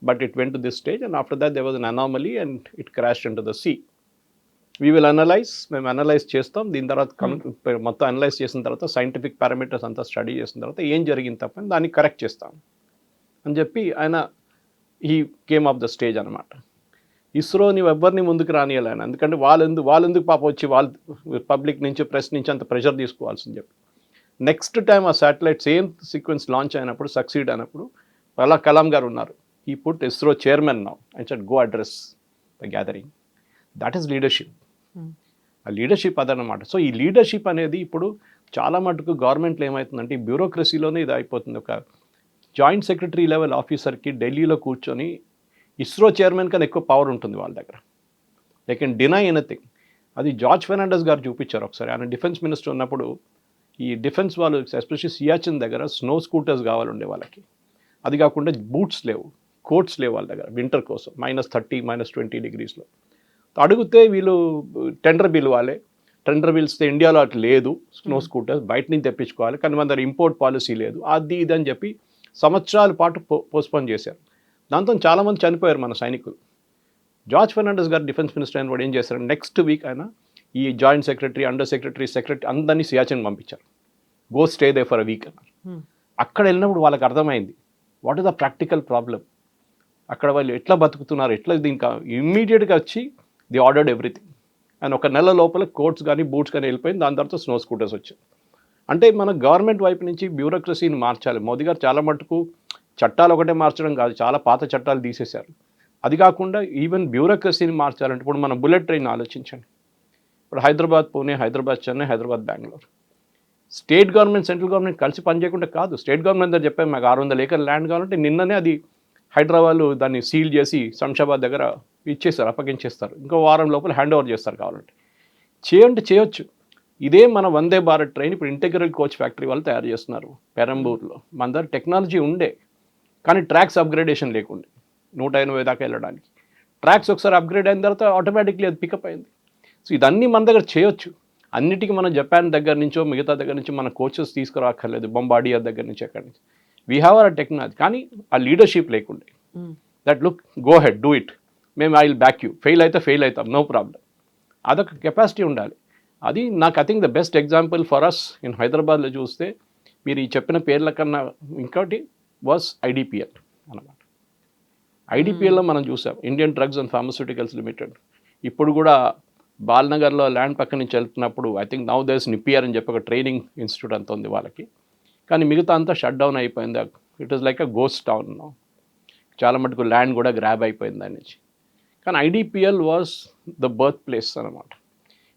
but it went to this stage and after that there was an anomaly and it crashed in to the sea. We will analyse, మేము అనలైజ్ చేస్తాం. దీని తర్వాత మొత్తం analyse చేసిన తర్వాత scientific parameters అంతా study చేసిన తర్వాత ఏం జరిగింది తప్పని దాన్ని కరెక్ట్ చేస్తాం అని చెప్పి ఆయన ఈ కేమ్ ఆఫ్ ద స్టేజ్ అనమాట. ఇస్రోని ఎవరిని ముందుకు రానియాలి ఆయన, ఎందుకంటే వాళ్ళెందుకు పాప వచ్చి వాళ్ళు పబ్లిక్ నుంచి ప్రెస్ నుంచి అంత ప్రెషర్ తీసుకోవాల్సింది చెప్పి. నెక్స్ట్ టైం ఆ శాటిలైట్ సేమ్ సీక్వెన్స్ లాంచ్ అయినప్పుడు సక్సీడ్ అయినప్పుడు అలా కలాం గారు ఉన్నారు. ఈ put ISRO chairman now and said go address the gathering. That is leadership. ఆ లీడర్షిప్ అదనమాట. సో ఈ లీడర్షిప్ అనేది ఇప్పుడు చాలా మటుకు గవర్నమెంట్లో ఏమవుతుందంటే ఈ బ్యూరోక్రసీలోనే ఇది అయిపోతుంది. ఒక జాయింట్ సెక్రటరీ లెవెల్ ఆఫీసర్కి ఢిల్లీలో కూర్చొని ఇస్రో చైర్మన్ కన్నా ఎక్కువ పవర్ ఉంటుంది వాళ్ళ దగ్గర. They can deny anything. అది జార్జ్ ఫెర్నాండెస్ గారు చూపించారు ఒకసారి. ఆయన డిఫెన్స్ మినిస్టర్ ఉన్నప్పుడు ఈ డిఫెన్స్ వాళ్ళు ఎస్పెషల్లీ సియాచిన్ దగ్గర స్నో స్కూటర్స్ కావాలండే వాళ్ళకి. అది కాకుండా బూట్స్ లేవు, కోట్స్ లేవు వాళ్ళ దగ్గర వింటర్ కోసం, -30 -20 degreesలో. అడిగితే వీళ్ళు టెండర్ బిల్ వాళ్ళే. టెండర్ బిల్స్తే ఇండియాలో అట్లా లేదు స్నో స్కూటర్స్, బయట నుంచి తెప్పించుకోవాలి, కానీ మన దగ్గర ఇంపోర్ట్ పాలసీ లేదు, అది ఇది అని చెప్పి సంవత్సరాల పాటు పోస్ట్పోన్ చేశారు. దాంతో చాలామంది చనిపోయారు మన సైనికులు. జార్జ్ ఫెర్నాండెస్ గారు డిఫెన్స్ మినిస్టర్ అయిన వాడు ఏం చేశారు, నెక్స్ట్ వీక్ ఆయన ఈ జాయింట్ సెక్రటరీ, అండర్ సెక్రటరీ, అందరినీ సియాచిన్ పంపించారు. Go stay they for a week అన్నారు. అక్కడ వెళ్ళినప్పుడు వాళ్ళకి అర్థమైంది what is the practical problem, అక్కడ వాళ్ళు ఎట్లా బతుకుతున్నారు, ఎట్లా దీనికి ఇమ్మీడియట్గా వచ్చి ది ఆర్డర్డ్ ఎవ్రీథింగ్. అండ్ ఒక నెల లోపల కోట్స్ కానీ బూట్స్ కానీ వెళ్ళిపోయింది. దాని తర్వాత స్నో స్కూటర్స్ వచ్చాయి. అంటే మన గవర్నమెంట్ వైపు నుంచి బ్యూరోక్రసీని మార్చాలి. మోదీ గారు చాలా మటుకు చట్టాలు ఒకటే మార్చడం కాదు, చాలా పాత చట్టాలు తీసేశారు. అది కాకుండా ఈవెన్ బ్యూరోక్రసీని మార్చాలంటే ఇప్పుడు మన బుల్లెట్ ట్రైన్ ఆలోచించండి. ఇప్పుడు Hyderabad Pune, Hyderabad Chennai, Hyderabad Bengaluru. State government, central government కలిసి పనిచేయకుండా కాదు. స్టేట్ గవర్నమెంట్ దగ్గర చెప్పాము మాకు 600 ఏకర్ ల్యాండ్ కావాలంటే నిన్ననే అది హైదరాబాద్ దాన్ని సీల్ చేసి శంషాబాద్ దగ్గర ఇచ్చేస్తారు, అప్పగించేస్తారు. ఇంకో వారం లోపల హ్యాండ్ ఓవర్ చేస్తారు కావాలంటే. చేయొచ్చు. ఇదే మన వందే భారత్ ట్రైన్ ఇప్పుడు ఇంటెగ్రల్ కోచ్ ఫ్యాక్టరీ వాళ్ళు తయారు చేస్తున్నారు పెరంబూర్లో. మన దగ్గర టెక్నాలజీ ఉండే కానీ ట్రాక్స్ అప్గ్రేడేషన్ లేకుండే 180 దాకా వెళ్ళడానికి. ట్రాక్స్ ఒకసారి అప్గ్రేడ్ అయిన తర్వాత ఆటోమేటిక్లీ అది పికప్ అయింది. సో ఇదన్నీ మన దగ్గర చేయొచ్చు. అన్నిటికీ మనం జపాన్ దగ్గర నుంచో మిగతా దగ్గర నుంచి మన కోచెస్ తీసుకురాక్కర్లేదు, బొంబార్డియర్ దగ్గర నుంచి ఎక్కడి నుంచి. వీ హ్యావ్ అవర్ టెక్నాలజీ, కానీ ఆ లీడర్షిప్ లేకుండే. That look go head do it, మేము I will back you, fail అయితే ఫెయిల్ అవుతాం, నో ప్రాబ్లం. అదొక కెపాసిటీ ఉండాలి. అది నాకు I think the best example for us in హైదరాబాద్లో చూస్తే మీరు ఈ చెప్పిన పేర్ల కన్నా ఇంకోటి వాస్ ఐడిపిఎల్ అనమాట. ఐడిపిఎల్లో మనం చూసాం Indian drugs and pharmaceuticals limited. ఇప్పుడు కూడా బాల్నగర్లో ల్యాండ్ పక్క నుంచి వెళ్తున్నప్పుడు ఐ థింక్ నౌ దేర్స్ నిపిఆర్ అని చెప్పి ఒక ట్రైనింగ్ ఇన్స్టిట్యూట్ అంత ఉంది వాళ్ళకి. కానీ మిగతా అంతా షట్ డౌన్ అయిపోయింది. It is like a ghost town. చాలా మటుకు ల్యాండ్ కూడా గ్రాబ్ అయిపోయింది దాని నుంచి. కానీ IDPL was the birth place అనమాట.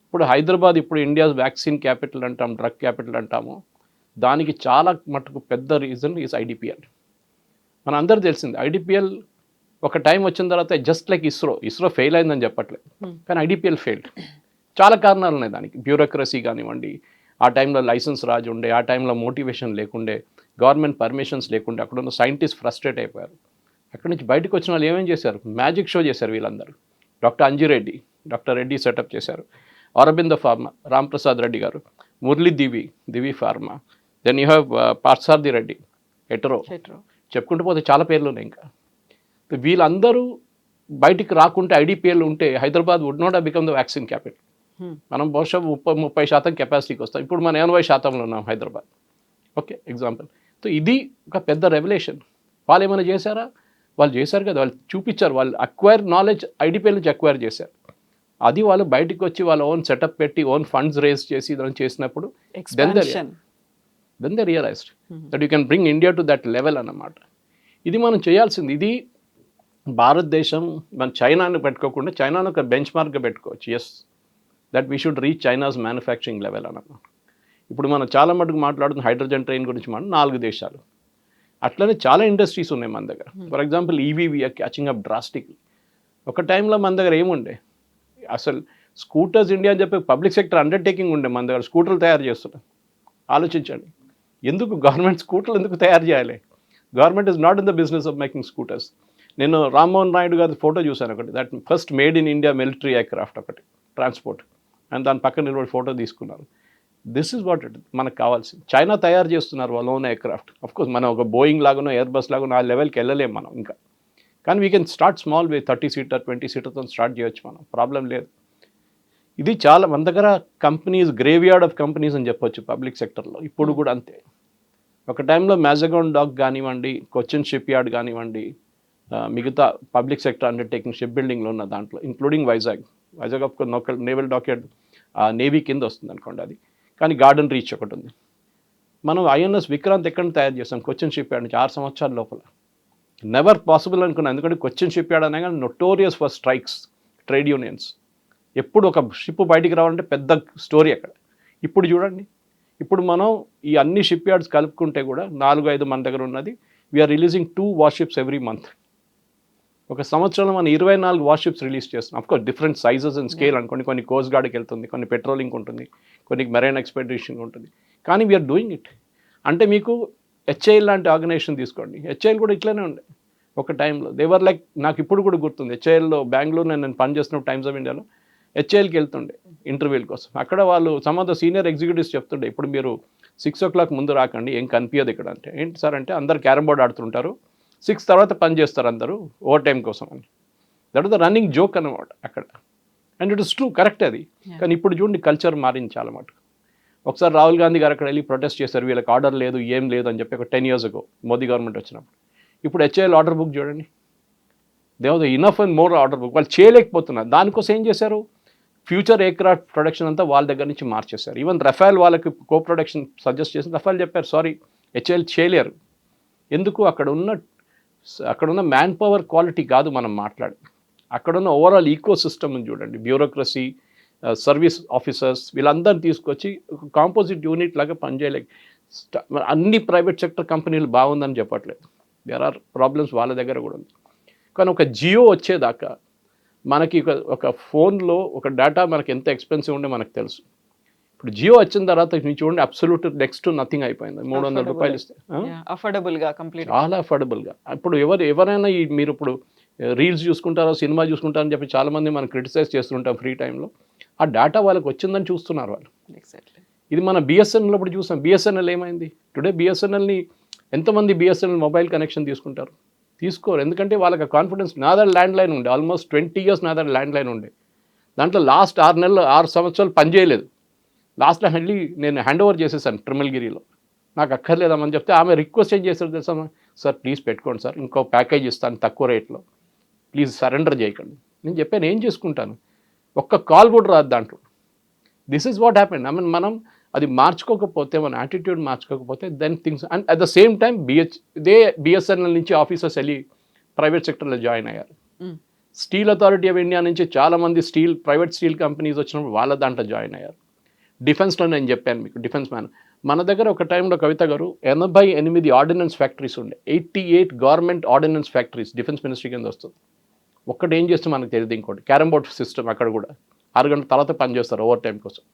ఇప్పుడు హైదరాబాద్ ఇప్పుడు ఇండియాస్ వ్యాక్సిన్ క్యాపిటల్ అంటాం, డ్రగ్ క్యాపిటల్ అంటాము. దానికి చాలా మటుకు పెద్ద రీజన్ ఈజ్ ఐడిపిఎల్. మన అందరూ తెలిసింది ఐడిపిఎల్ ఒక టైం వచ్చిన తర్వాత జస్ట్ లైక్ ఇస్రో ఫెయిల్ అయిందని చెప్పట్లేదు, కానీ ఐడిపిఎల్ ఫెయిల్డ్. చాలా కారణాలు ఉన్నాయి దానికి. బ్యూరోక్రసీ కానివ్వండి, ఆ టైంలో లైసెన్స్ రాజు ఉండే, ఆ టైంలో మోటివేషన్ లేకుండే, గవర్నమెంట్ పర్మిషన్స్ లేకుండే, అక్కడ ఉన్న సైంటిస్ట్ ఫ్రస్ట్రేట్ అయిపోయారు. అక్కడి నుంచి బయటకు వచ్చిన వాళ్ళు ఏమేం చేశారు, మ్యాజిక్ షో చేశారు వీళ్ళందరూ. డాక్టర్ రెడ్డి సెటప్ చేశారు, Aurobindo pharma, Ramprasad Reddy garu, Murali Divi pharma, then you have Parthasarathy Reddy, Hetero, చెప్పుకుంటూ పోతే చాలా పేర్లు ఉన్నాయి. ఇంకా వీళ్ళందరూ బయటికి రాకుంటే ఐడిపిఎల్ ఉంటే Hyderabad would not have become the vaccine capital. మనం బహుశా 30% కెపాసిటీకి వస్తాం. ఇప్పుడు మనం 80% ఉన్నాం హైదరాబాద్. Okay, example. సో ఇది ఒక పెద్ద రెవల్యూషన్. వాళ్ళు ఏమైనా చేశారా? వాళ్ళు చేశారు కదా, వాళ్ళు చూపించారు. వాళ్ళు అక్వైర్ నాలెడ్జ్ ఐడిపిఎల్ నుంచి అక్వైర్ చేశారు. అది వాళ్ళు బయటకు వచ్చి వాళ్ళ ఓన్ సెటప్ పెట్టి ఓన్ ఫండ్స్ రేజ్ చేసి దాన్ని చేసినప్పుడు then they realised that you can bring India to that level అన్నమాట. ఇది మనం చేయాల్సింది. ఇది భారతదేశం మన చైనాను పెట్టుకోకుండా చైనాను ఒక బెంచ్ మార్క్గా పెట్టుకోవచ్చు. Yes, that we should reach China's manufacturing level అన్నమాట. ఇప్పుడు మనం చాలా మటుకు మాట్లాడుతున్న హైడ్రోజన్ ట్రైన్ గురించి మనం 4 దేశాలు. అట్లనే చాలా ఇండస్ట్రీస్ ఉన్నాయి మన దగ్గర. For example EV we are catching up drastically. ఒక టైంలో మన దగ్గర ఏముండే, అసలు స్కూటర్స్ ఇండియా అని చెప్పి పబ్లిక్ సెక్టర్ అండర్టేకింగ్ ఉండే. మన దగ్గర స్కూటర్లు తయారు చేస్తున్నాం. ఆలోచించండి, ఎందుకు గవర్నమెంట్ స్కూటర్లు ఎందుకు తయారు చేయాలి? Government is not in the business of making scooters. నేను రామ్మోహన్ నాయుడు గారి ఫోటో చూశాను ఒకటి, that first made in India military aircraft ఒకటి, ట్రాన్స్పోర్ట్, అండ్ దాని పక్కన నిలబడి ఫోటో తీసుకున్నారు. దిస్ ఈజ్ వాట్ ఇట్ మనకు కావాల్సింది. చైనా తయారు చేస్తున్నారు వాళ్ళ ఓన్ ఎయిర్క్రాఫ్ట్. అఫ్కోర్స్ మనం ఒక బోయింగ్ లాగానో ఎయిర్బస్ లాగానో ఆ లెవెల్కి వెళ్ళలేము మనం ఇంకా. కానీ we can start small way, 30 seater 20 సీటర్తో స్టార్ట్ చేయొచ్చు మనం, ప్రాబ్లం లేదు. ఇది చాలా మన దగ్గర కంపెనీస్, గ్రేవ్యార్డ్ ఆఫ్ కంపెనీస్ అని చెప్పొచ్చు పబ్లిక్ సెక్టర్లో. ఇప్పుడు కూడా అంతే. ఒక టైంలో మ్యాజగాన్ డాక్ కానివ్వండి, కొచ్చిన్ షిప్ యార్డ్ కానివ్వండి, మిగతా పబ్లిక్ సెక్టర్ అండర్టేకింగ్ షిప్ బిల్డింగ్లో ఉన్న దాంట్లో including Vizag of naval dockyard navy కింద వస్తుంది అనుకోండి అది. కానీ గార్డెన్ రీచ్ ఒకటి ఉంది. మనం ఐఎన్ఎస్ విక్రాంత్ ఎక్కడ తయారు చేస్తాం, కొచ్చిన్ షిప్ యార్డ్ నుంచి 6 సంవత్సరాల లోపల. నెవర్ పాసిబుల్ అనుకున్నాను, ఎందుకంటే కొచ్చిన్ షిప్ యార్డ్ అనే కానీ notorious for strikes, trade unions. ఎప్పుడు ఒక షిప్ బయటికి రావాలంటే పెద్ద స్టోరీ అక్కడ. ఇప్పుడు చూడండి, ఇప్పుడు మనం ఈ అన్ని షిప్ యార్డ్స్ కలుపుకుంటే కూడా 4-5 మన దగ్గర ఉన్నది. We're releasing 2 warships every month. ఒక సంవత్సరంలో మనం 24 వార్షిప్స్ రిలీజ్ చేస్తున్నాం. Of course different sizes and scale అనుకోండి. కొన్ని కోస్ట్ గార్డ్కి వెళ్తుంది, కొన్ని పెట్రోలింగ్ ఉంటుంది, కొన్ని మెరైన్ ఎక్స్పెడిషన్ ఉంటుంది. కానీ వీఆర్ డూయింగ్ ఇట్. అంటే మీకు హెచ్ఐఎల్ లాంటి ఆర్గనైజేషన్ తీసుకోండి. హెచ్ఐఎల్ కూడా ఇట్లనే ఉండే ఒక టైంలో. దేవర్ లైక్, నాకు ఇప్పుడు కూడా గుర్తుంది, హెచ్ఐఎల్లో బెంగళూరు నేను పనిచేస్తున్న టైమ్స్ ఆఫ్ ఇండియాలో హెచ్ఐఎల్కి వెళ్తుండే ఇంటర్వ్యూల కోసం. అక్కడ వాళ్ళు some of the senior executives చెప్తుండే, ఇప్పుడు మీరు 6 o'clock ముందు రాకండి, ఏం కనిపించదు ఇక్కడ. అంటే ఏంటి సార్ అంటే, అందరు క్యారమ్ బోర్డ్ ఆడుతుంటారు, 6 తర్వాత పని చేస్తారు అందరూ ఓవర్ టైం కోసం అని. That is the running joke అన్నమాట అక్కడ. And it is true, correct అది. Yeah. కానీ ఇప్పుడు చూడండి కల్చర్ మారింది చాలా మటుకు. ఒకసారి రాహుల్ గాంధీ గారు అక్కడ వెళ్ళి ప్రొటెస్ట్ చేశారు, వీళ్ళకి ఆర్డర్ లేదు ఏం లేదు అని చెప్పి ఒక 10 years ago మోదీ గవర్నమెంట్ వచ్చినప్పుడు. ఇప్పుడు హెచ్ఏఎల్ ఆర్డర్ బుక్ చూడండి, they have the enough and more order book. వాళ్ళు చేయలేకపోతున్నారు, దానికోసం ఏం చేశారు, ఫ్యూచర్ ఎయిర్క్రాఫ్ట్ ప్రొడక్షన్ అంతా వాళ్ళ దగ్గర నుంచి మార్చేశారు. ఈవెన్ రఫేల్ వాళ్ళకి కో ప్రొడక్షన్ సజెస్ట్ చేసి రఫేల్ చెప్పారు సారీ హెచ్ఏఎల్ చేయలేరు. ఎందుకు, అక్కడున్న మ్యాన్ పవర్ క్వాలిటీ కాదు మనం మాట్లాడి, అక్కడున్న ఓవరాల్ ఈకో సిస్టమ్ని చూడండి, బ్యూరోక్రసీ, సర్వీస్ ఆఫీసర్స్ వీళ్ళందరినీ తీసుకొచ్చి కాంపోజిట్ యూనిట్ లాగా పనిచేయలేక అన్ని ప్రైవేట్ సెక్టర్ కంపెనీలు బాగుందని చెప్పట్లేదు, దేర్ ఆర్ ప్రాబ్లమ్స్ వాళ్ళ దగ్గర కూడా ఉంది. కానీ ఒక జియో వచ్చేదాకా మనకి ఒక ఫోన్లో ఒక డేటా మనకి ఎంత ఎక్స్పెన్సివ్ ఉండే మనకు తెలుసు. ఇప్పుడు జియో వచ్చిన తర్వాత మీరు చూడండి అబ్సల్యూట్ నెక్స్ట్ నథింగ్ అయిపోయింది. 300 రూపాయలు ఇస్తే అఫోర్డబుల్గా, కంప్లీట్ చాలా అఫోర్డబుల్గా. ఇప్పుడు ఎవరైనా మీరు ఇప్పుడు రీల్స్ చూసుకుంటారో సినిమా చూసుకుంటారని చెప్పి చాలామంది మనం క్రిటిసైజ్ చేస్తుంటాం ఫ్రీ టైంలో. ఆ డేటా వాళ్ళకి వచ్చిందని చూస్తున్నారు వాళ్ళు. ఎగ్జాక్ట్లీ. ఇది మన బిఎస్ఎన్ఎల్ ఇప్పుడు చూసాం, బిఎస్ఎన్ఎల్ ఏమైంది టుడే, బిఎస్ఎన్ఎల్ని ఎంతమంది బిఎస్ఎన్ఎల్ మొబైల్ కనెక్షన్ తీసుకుంటారు, తీసుకోరు. ఎందుకంటే వాళ్ళకి కాన్ఫిడెన్స్, నా దగ్గర ల్యాండ్ లైన్ ఉండే ఆల్మోస్ట్ 20 years నా దగ్గర ల్యాండ్ లైన్ ఉండే, దాంట్లో లాస్ట్ 6 సంవత్సరాలు పనిచేయలేదు. లాస్ట్లో వెళ్ళి నేను హ్యాండ్ ఓవర్ చేసేసాను ట్రిమల్గిరిలో, నాకు అక్కర్లేదామని చెప్తే ఆమె రిక్వెస్ట్ ఏం చేశారు తెలుసా, సార్ ప్లీజ్ పెట్టుకోండి సార్, ఇంకో ప్యాకేజ్ ఇస్తాను తక్కువ రేట్లో, ప్లీజ్ సరెండర్ చేయకండి. నేను చెప్పాను ఏం చేసుకుంటాను, ఒక్క కాల్ కూడా రాదు దాంట్లో. This is what happened. I mean మనం అది మార్చుకోకపోతే, మన యాటిట్యూడ్ మార్చుకోకపోతే then things. And at the same time BSNL నుంచి ఆఫీసర్స్ వెళ్ళి ప్రైవేట్ సెక్టర్లో జాయిన్ అయ్యారు. స్టీల్ అథారిటీ ఆఫ్ ఇండియా నుంచి చాలామంది ప్రైవేట్ స్టీల్ కంపెనీస్ వచ్చినప్పుడు వాళ్ళ దాంట్లో జాయిన్ అయ్యారు. డిఫెన్స్లో నేను చెప్పాను మీకు, డిఫెన్స్ మ్యాన్ మన దగ్గర ఒక టైంలో కవిత గారు 88 ఆర్డినెన్స్ ఫ్యాక్టరీస్ ఉండే, 88 government ordinance factories defence ministry కింద వస్తుంది. ఒక్కటి ఏం చేస్తే మనకు తెలియదు. ఇంకోటి క్యారమ్ బోర్డ్ సిస్టమ్, అక్కడ కూడా 6 గంటల తర్వాత పనిచేస్తారు ఓవర్ టైం కోసం.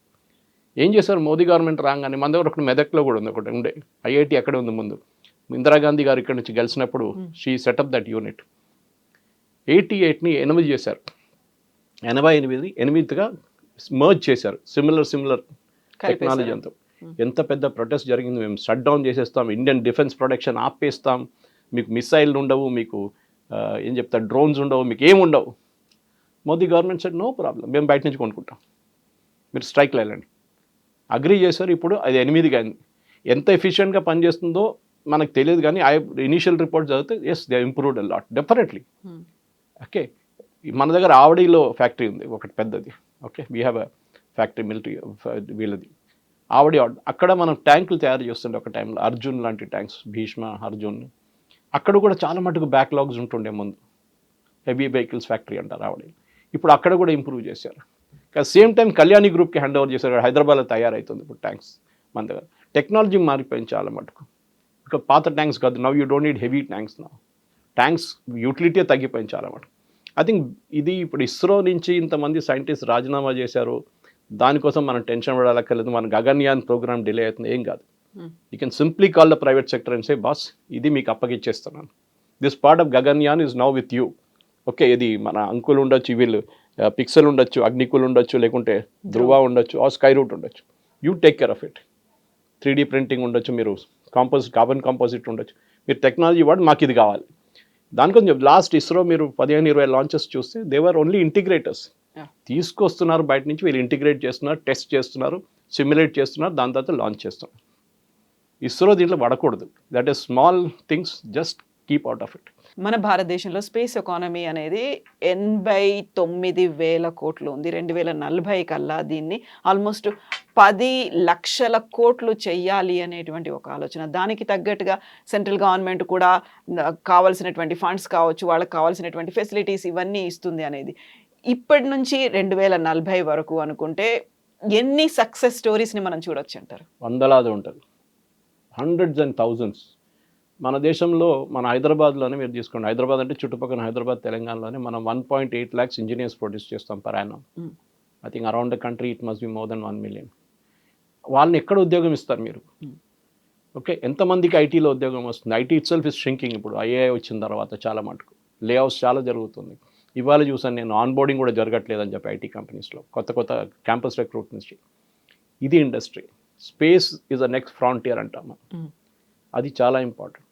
ఏం చేశారు మోదీ గవర్నమెంట్ రాగానే, మన దగ్గర ఒకటి మెదక్లో కూడా ఉంది, ఒకటి ఉండే ఐఐటి అక్కడే ఉంది. ముందు ఇందిరాగాంధీ గారు ఇక్కడ నుంచి గెలిచినప్పుడు షీ సెటప్ దట్ యూనిట్. 88ని 8 చేశారు, 88గా మర్జ్ చేశారు. సిమిలర్ టెక్నాలజీ అంతా. ఎంత పెద్ద ప్రొటెస్ట్ జరిగింది, మేము షట్ డౌన్ చేసేస్తాం, ఇండియన్ డిఫెన్స్ ప్రొడక్షన్ ఆపేస్తాం, మీకు మిసైల్ ఉండవు, మీకు ఏం చెప్తారు డ్రోన్స్ ఉండవు, మీకు ఏమి ఉండవు. Modi government said no problem, మేము బయట నుంచి కొనుక్కుంటాం, మీరు స్ట్రైక్లో వెళ్ళండి. అగ్రీ చేశారు. ఇప్పుడు అది 8 కానీ ఎంత ఎఫిషియెంట్గా పనిచేస్తుందో మనకు తెలియదు, కానీ ఇనీషియల్ రిపోర్ట్ చదివితే yes they improved a lot definitely. Okay, మన దగ్గర ఆవడిలో ఫ్యాక్టరీ ఉంది ఒకటి పెద్దది. Okay, we have a factory military వీళ్ళది ఆవడి. అక్కడ మనం ట్యాంకులు తయారు చేస్తుండే ఒక టైంలో, అర్జున్ లాంటి ట్యాంక్స్, భీష్మ, అర్జున్. అక్కడ కూడా చాలా మటుకు బ్యాక్లాగ్స్ ఉంటుండే ముందు, హెవీ వెహికల్స్ ఫ్యాక్టరీ అంటారు ఆవడి. ఇప్పుడు అక్కడ కూడా ఇంప్రూవ్ చేశారు. సేమ్ టైం కళ్యాణి గ్రూప్కి హ్యాండ్ ఓవర్ చేశారు, హైదరాబాద్లో తయారవుతుంది ఇప్పుడు ట్యాంక్స్. మన దగ్గర టెక్నాలజీ మారిపోయింది చాలా మటుకు. ఇంకా పాత ట్యాంక్స్ కాదు, now you don't need heavy tanks. నా ట్యాంక్స్ యూటిలిటీ తగ్గిపోయింది చాలా మటుకు. ఐ థింక్ ఇది ఇప్పుడు ఇస్రో నుంచి ఇంతమంది సైంటిస్ట్ రాజీనామా చేశారు, దానికోసం మనం టెన్షన్ పడాలక్కర్లేదు. మన గగన్యాన్ ప్రోగ్రామ్ డిలే అవుతుంది, ఏం కాదు. You can simply call the private sector and say boss ఇది మీకు అప్పగిచ్చేస్తున్నాను, this part of Gaganyaan is now with you. Okay, ఇది మన అంకుల్ ఉండొచ్చు, వీళ్ళు పిక్సెల్ ఉండొచ్చు, అగ్నికుల్ ఉండొచ్చు, లేకుంటే ధ్రువ ఉండొచ్చు, ఆ స్కై రూట్ ఉండొచ్చు. You take care of it. 3D printing ఉండొచ్చు, మీరు కార్బన్ కాంపోజిట్ ఉండొచ్చు, మీరు టెక్నాలజీ వాడు మాకు ఇది కావాలి. దానికోసం లాస్ట్ ఇస్రో మీరు 15-20 లాంచెస్ చూస్తే దేవర్ ఓన్లీ ఇంటిగ్రేటర్స్. తీసుకొస్తున్నారు బయట నుంచి, వీళ్ళు ఇంటిగ్రేట్ చేస్తున్నారు, టెస్ట్ చేస్తున్నారు, సిమ్యులేట్ చేస్తున్నారు, దాని తర్వాత లాంచ్ చేస్తున్నారు. ఇస్రో దీంట్లో పడకూడదు. That is small things, just keep out of it. మన భారతదేశంలో స్పేస్ ఎకానమీ అనేది 89,000 కోట్లు ఉంది. 2040 కల్లా దీన్ని ఆల్మోస్ట్ 10 లక్షల కోట్లు చెయ్యాలి అనేటువంటి ఒక ఆలోచన. దానికి తగ్గట్టుగా సెంట్రల్ గవర్నమెంట్ కూడా కావాల్సినటువంటి ఫండ్స్ కావచ్చు, వాళ్ళకి కావాల్సినటువంటి ఫెసిలిటీస్ ఇవన్నీ ఇస్తుంది అనేది. ఇప్పటి నుంచి 2040 వరకు అనుకుంటే ఎన్ని సక్సెస్ స్టోరీస్ని మనం చూడొచ్చు అంటారు? వందలాది ఉంటుంది, హండ్రెడ్స్ అండ్ థౌజండ్స్. మన దేశంలో, మన హైదరాబాద్లోనే మీరు తీసుకోండి, హైదరాబాద్ అంటే చుట్టుపక్కల హైదరాబాద్, తెలంగాణలోనే మనం 1.8 lakhs ఇంజనీర్స్ ప్రొడ్యూస్ చేస్తాం per annum. I think around the country it must be more than 1 million. వాళ్ళని ఎక్కడ ఉద్యోగం ఇస్తారు మీరు? ఓకే, ఎంతమందికి ఐటీలో ఉద్యోగం వస్తుంది? IT it self is షింకింగ్. ఇప్పుడు ఐఏఐ వచ్చిన తర్వాత చాలా మటుకు లే ఆఫ్స్ చాలా జరుగుతుంది. ఇవాళ చూసాను నేను, ఆన్ బోర్డింగ్ కూడా జరగట్లేదని చెప్పి ఐటీ కంపెనీస్లో కొత్త క్యాంపస్ రిక్రూట్మెంట్స్. ఇది industry. Space is a next frontier అంటాము, అది చాలా important.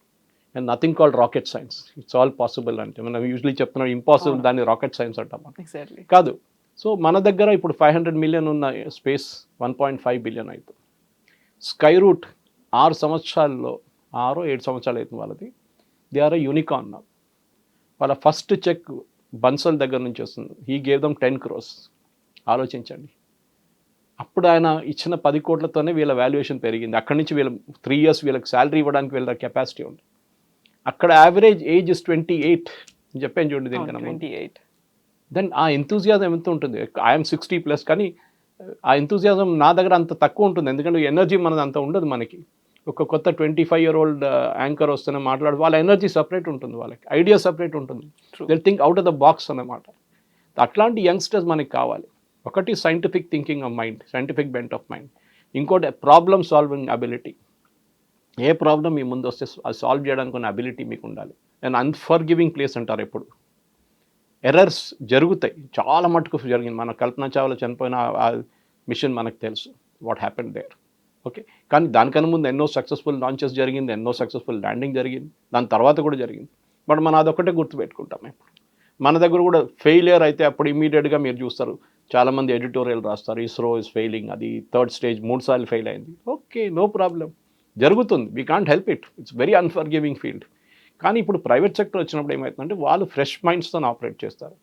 And nothing called rocket science, it's all possible. అంటే మనం యూజువలీ చెప్తున్నాం ఇంపాసిబుల్, దాన్ని రాకెట్ సైన్స్ అంటాం. కాదు, సో మన దగ్గర ఇప్పుడు 500 మిలియన్ ఉన్న స్పేస్ 1.5 బిలియన్ అవుతుంది. స్కై రూట్ 6 సంవత్సరాల్లో 7 సంవత్సరాలు అవుతుంది వాళ్ళది. They are unicorn. వాళ్ళ ఫస్ట్ చెక్ బన్సల్ దగ్గర నుంచి వస్తుంది. He gave them 10 crores. ఆలోచించండి. అప్పుడు ఆయన ఇచ్చిన 10 కోట్లతోనే వీళ్ళ వాల్యుయేషన్ పెరిగింది. అక్కడి నుంచి వీళ్ళ 3 years వీళ్ళకి శాలరీ ఇవ్వడానికి వీళ్ళ కెపాసిటీ ఉంది. అక్కడ యావరేజ్ ఏజ్ ఇస్ 28 చెప్పాను చూడండి దీనికన్నా. 28. దెన్ ఆ ఎంతూజియాజం ఎంత ఉంటుంది? ఐఎమ్ 60+ కానీ ఆ ఎంతూజియాజం నా దగ్గర అంత తక్కువ ఉంటుంది. ఎందుకంటే ఎనర్జీ మనది అంత ఉండదు మనకి. ఒక కొత్త 25-year-old యాంకర్ వస్తేనే మాట్లాడు, వాళ్ళ ఎనర్జీ సపరేట్ ఉంటుంది, వాళ్ళకి ఐడియా సపరేట్ ఉంటుంది. They think out of the box అన్నమాట. అట్లాంటి యంగ్స్టర్స్ మనకి కావాలి. ఒకటి scientific thinking of mind, scientific bent of mind. ఇంకోటి ప్రాబ్లమ్ సాల్వింగ్ అబిలిటీ. ఏ ప్రాబ్లం మీ ముందు వస్తే అది సాల్వ్ చేయడానికి ఉన్న అబిలిటీ మీకు ఉండాలి. అండ్ అన్ఫర్గివింగ్ ప్లేస్ అంటారు ఎప్పుడు. ఎర్రర్స్ జరుగుతాయి, చాలా మటుకు జరిగింది. మన కల్పన చావ్లా చనిపోయిన ఆ మిషన్ మనకు తెలుసు వాట్ హ్యాపెండ్ దేర్. ఓకే, కానీ దానికన్నా ముందు ఎన్నో సక్సెస్ఫుల్ లాంచెస్ జరిగింది, ఎన్నో సక్సెస్ఫుల్ ల్యాండింగ్ జరిగింది, దాని తర్వాత కూడా జరిగింది. బట్ మనం అదొకటే గుర్తుపెట్టుకుంటాం. ఇప్పుడు మన దగ్గర కూడా ఫెయిలియర్ అయితే అప్పుడు ఇమీడియట్గా మీరు చూస్తారు, చాలామంది ఎడిటోరియల్ రాస్తారు, ఇస్రో ఇస్ ఫెయిలింగ్, అది 3rd stage 3 సార్లు ఫెయిల్ అయింది. ఓకే, నో ప్రాబ్లం, జరుగుతుంది. We can't help it. It's very unforgiving field. కానీ ఇప్పుడు ప్రైవేట్ సెక్టర్ వచ్చినప్పుడు ఏమవుతుందంటే వాళ్ళు ఫ్రెష్ మైండ్స్తో ఆపరేట్ చేస్తారు.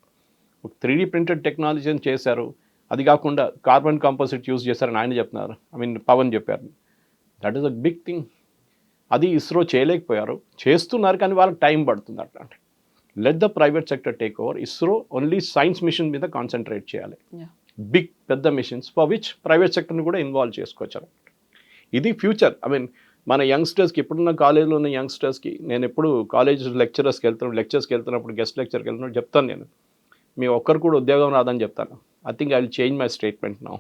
3D printed టెక్నాలజీని చేశారు, అది కాకుండా కార్బన్ కాంపోజిట్ యూజ్ చేశారని ఆయన చెప్తున్నారు. పవన్ చెప్పారు. That is a big thing. అది ఇస్రో చేయలేకపోయారు, చేస్తున్నారు, కానీ వాళ్ళకి టైం పడుతుంది. అట్లాంటి let the private sector take over. ISRO only science mission మీద కాన్సన్ట్రేట్ చేయాలి. బిగ్ పెద్ద మిషన్స్ ఫర్ విచ్ ప్రైవేట్ సెక్టర్ని కూడా ఇన్వాల్వ్ చేసుకోవచ్చు. ఇది ఫ్యూచర్. మన యంగ్స్టర్స్కి, ఇప్పుడున్న కాలేజ్లో ఉన్న యంగ్స్టర్స్కి, నేను ఎప్పుడు కాలేజ్ లెక్చర్స్కి వెళ్తున్నప్పుడు గెస్ట్ లెక్చర్కి వెళ్తున్నప్పుడు చెప్తాను, నేను మీ ఒక్కరు కూడా ఉద్యోగం రాదని చెప్తాను. I think I will change my statement now.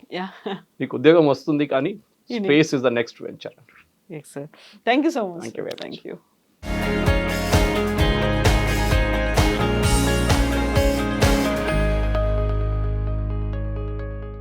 మీకు ఉద్యోగం వస్తుంది, కానీ space is the next venture. Yes, sir. Thank you so much. Thank you very much. Thank you.